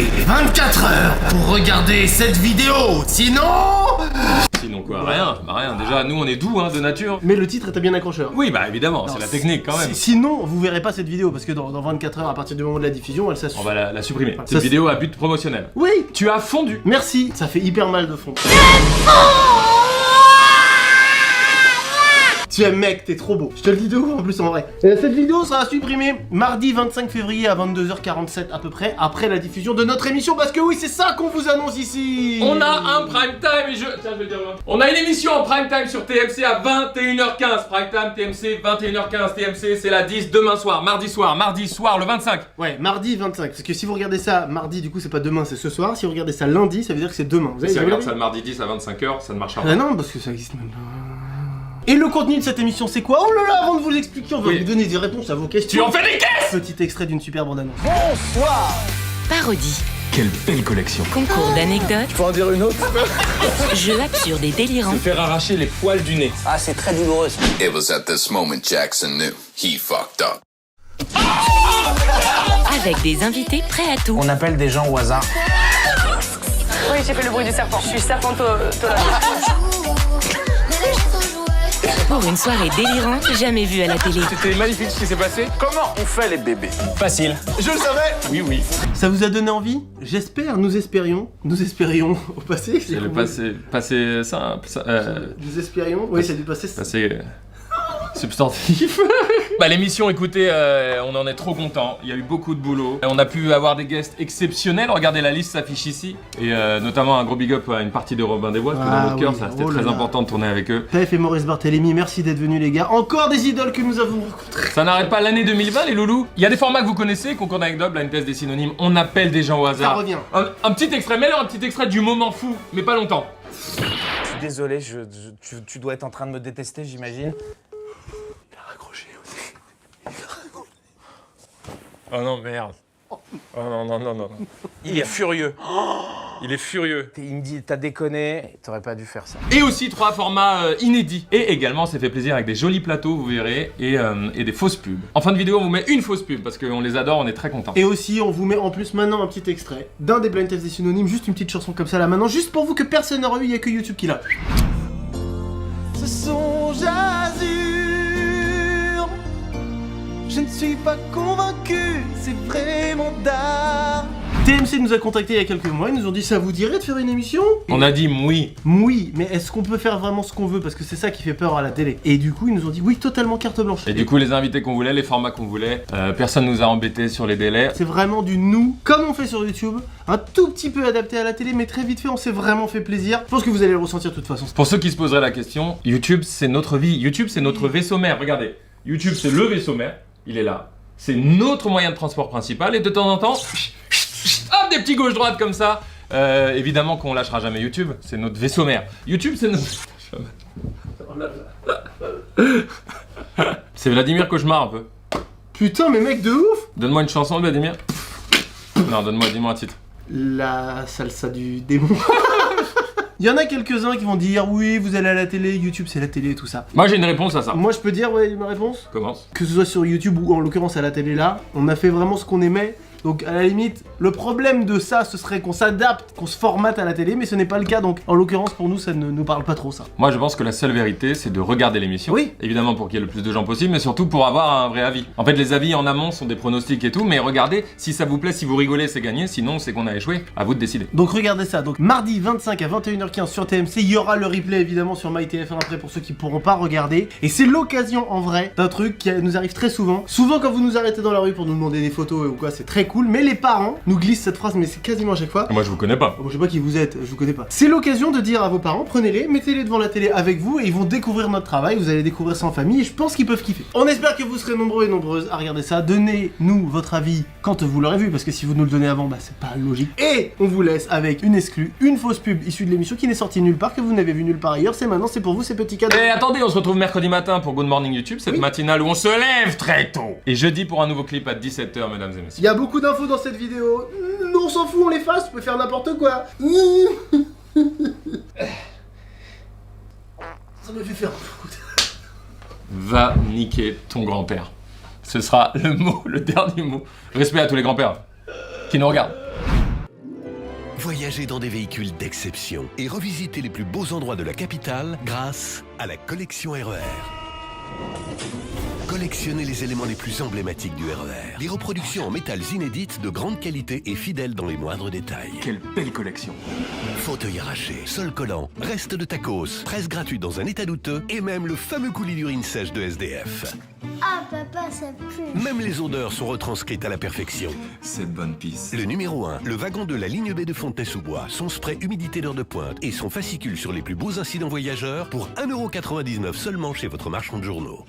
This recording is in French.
avez 24 heures pour regarder cette vidéo. Sinon quoi? Rien, rien. Déjà, nous on est doux de nature. Mais le titre était bien accrocheur. Oui, bah évidemment, c'est la technique quand même. Sinon, vous verrez pas cette vidéo parce que dans 24 heures, à partir du moment de la diffusion, elle s'assume. On va la supprimer. Enfin, Cette vidéo à but promotionnel. Oui. Tu as fondu. Merci, ça fait hyper mal de fond. Tu es mec, t'es trop beau. Je te le dis de ouf en plus en vrai. Et cette vidéo sera supprimée mardi 25 février à 22h47 à peu près, après la diffusion de notre émission, parce que oui, c'est ça qu'on vous annonce ici. On a un prime time et Tiens, je vais le dire moi. On a une émission en prime time sur TMC à 21h15. Prime time TMC, 21h15. TMC, c'est la 10 demain soir, mardi soir, le 25. Ouais, mardi 25. Parce que si vous regardez ça mardi, du coup, c'est pas demain, c'est ce soir. Si vous regardez ça lundi, ça veut dire que c'est demain. Vous Si on regarde ça le mardi 10 à 25h, ça ne marchera pas. Ah non, parce que ça existe même pas. Et le contenu de cette émission, c'est quoi? Oh là là, avant de vous l'expliquer, on va vous donner des réponses à vos questions. Tu en fais des caisses! Petit extrait d'une super bande-annonce. Bonsoir. Parodie, Quelle belle collection. concours d'anecdotes, Faut en dire une autre? jeux absurdes et délirants, Faire arracher les poils du nez. Ah, c'est très douloureux ça. It was at this moment Jackson knew he fucked up. avec des invités prêts à tout. On appelle des gens au hasard. Oui, j'ai fait le bruit du serpent. Je suis serpentologue. Pour une soirée délirante jamais vue à la télé. C'était magnifique ce qui s'est passé. Comment on fait les bébés? Facile. Je le savais. Oui. Ça vous a donné envie? J'espère, nous espérions au passé. C'est le passé simple. Nous espérions, oui, c'est du passé. Passé substantif. Bah l'émission, écoutez, on en est trop content. Il y a eu beaucoup de boulot. On a pu avoir des guests exceptionnels. Regardez, la liste s'affiche ici. Et notamment un gros big up à une partie de Robin des Bois, parce que dans notre cœur, ça c'était très important de tourner avec eux. Pef et Maurice Barthélémy, merci d'être venus les gars. Encore des idoles que nous avons rencontrées. Ça n'arrête pas l'année 2020, les loulous. Il y a des formats que vous connaissez, concours d'anecdotes, blind test des synonymes. On appelle des gens au hasard. Ça revient. Un petit extrait, mets-leur un petit extrait du moment fou, mais pas longtemps. Désolé, tu dois être en train de me détester, j'imagine. Oh non, merde. Oh non. Il est furieux. Il est furieux. Il me dit, t'as déconné, t'aurais pas dû faire ça. Et aussi 3 formats inédits. Et également, c'est fait plaisir avec des jolis plateaux, vous verrez, et des fausses pubs. En fin de vidéo, on vous met une fausse pub parce qu'on les adore, on est très contents. Et aussi, on vous met en plus maintenant un petit extrait d'un des blind tests des synonymes, juste une petite chanson comme ça là maintenant, juste pour vous que personne n'aura eu, il y a que YouTube qui l'a. Ce sont Jazur. Je ne suis pas convaincu, c'est vraiment d'art. TMC nous a contacté il y a quelques mois, ils nous ont dit ça vous dirait de faire une émission? On a dit oui. Oui, mais est-ce qu'on peut faire vraiment ce qu'on veut? Parce que c'est ça qui fait peur à la télé. Et du coup, ils nous ont dit oui, totalement carte blanche. Et du coup, les invités qu'on voulait, les formats qu'on voulait, personne nous a embêtés sur les délais. C'est vraiment du nous, comme on fait sur YouTube, un tout petit peu adapté à la télé, mais très vite fait, on s'est vraiment fait plaisir. Je pense que vous allez le ressentir de toute façon. Pour ceux qui se poseraient la question, YouTube c'est notre vie, YouTube c'est notre vaisseau mère. Regardez, YouTube c'est le vaisseau mère, il est là. C'est notre moyen de transport principal et de temps en temps, hop, des petits gauche-droite comme ça. Évidemment qu'on lâchera jamais YouTube, c'est notre vaisseau mère. YouTube c'est notre... C'est Vladimir Cauchemar un peu. Putain, mais mec de ouf! Donne-moi une chanson, Vladimir. Non, dis-moi un titre. La salsa du démon. Il y en a quelques-uns qui vont dire oui, vous allez à la télé, YouTube c'est la télé et tout ça. Moi j'ai une réponse à ça. Moi je peux dire ouais ma réponse? Commence. Que ce soit sur YouTube ou en l'occurrence à la télé là, on a fait vraiment ce qu'on aimait. Donc à la limite, le problème de ça, ce serait qu'on s'adapte, qu'on se formate à la télé, mais ce n'est pas le cas, donc en l'occurrence pour nous, ça ne nous parle pas trop ça. Moi je pense que la seule vérité, c'est de regarder l'émission. Oui. Évidemment pour qu'il y ait le plus de gens possible, mais surtout pour avoir un vrai avis. En fait les avis en amont sont des pronostics et tout, mais regardez, si ça vous plaît, si vous rigolez, c'est gagné, sinon c'est qu'on a échoué. À vous de décider. Donc regardez ça, donc mardi 25 à 21h15 sur TMC, il y aura le replay évidemment sur MyTF1 après pour ceux qui pourront pas regarder. Et c'est l'occasion en vrai d'un truc qui nous arrive très souvent. Souvent quand vous nous arrêtez dans la rue pour nous demander des photos ou quoi, c'est très cool, mais les parents nous glisse cette phrase, mais c'est quasiment à chaque fois. Moi je vous connais pas. Bon, je sais pas qui vous êtes, je vous connais pas. C'est l'occasion de dire à vos parents, prenez-les, mettez-les devant la télé avec vous et ils vont découvrir notre travail, vous allez découvrir ça en famille et je pense qu'ils peuvent kiffer. On espère que vous serez nombreux et nombreuses à regarder ça. Donnez-nous votre avis quand vous l'aurez vu, parce que si vous nous le donnez avant, bah c'est pas logique. Et on vous laisse avec une exclue, une fausse pub issue de l'émission qui n'est sortie nulle part, que vous n'avez vu nulle part ailleurs. C'est maintenant, c'est pour vous, ces petits cadeaux. Et attendez, on se retrouve mercredi matin pour Good Morning YouTube, cette matinale où on se lève très tôt. Et jeudi pour un nouveau clip à 17h, mesdames et messieurs. Il y a beaucoup d'infos dans cette vidéo. On s'en fout, on les fasse, on peut faire n'importe quoi. Ça me fait faire Va niquer ton grand-père. Ce sera le mot, le dernier mot. Respect à tous les grands-pères qui nous regardent. Voyagez dans des véhicules d'exception et revisitez les plus beaux endroits de la capitale grâce à la collection RER. Collectionnez les éléments les plus emblématiques du RER. Des reproductions en métal inédites de grande qualité et fidèles dans les moindres détails. Quelle belle collection. Fauteuil arraché, sol collant, restes de tacos, presse gratuite dans un état douteux et même le fameux coulis d'urine sèche de SDF. Ah papa, ça pue. Même les odeurs sont retranscrites à la perfection. Cette bonne pisse. Le numéro 1, le wagon de la ligne B de Fontenay-sous-Bois, son spray humidité d'heure de pointe et son fascicule sur les plus beaux incidents voyageurs pour 1,99 € seulement chez votre marchand de journaux.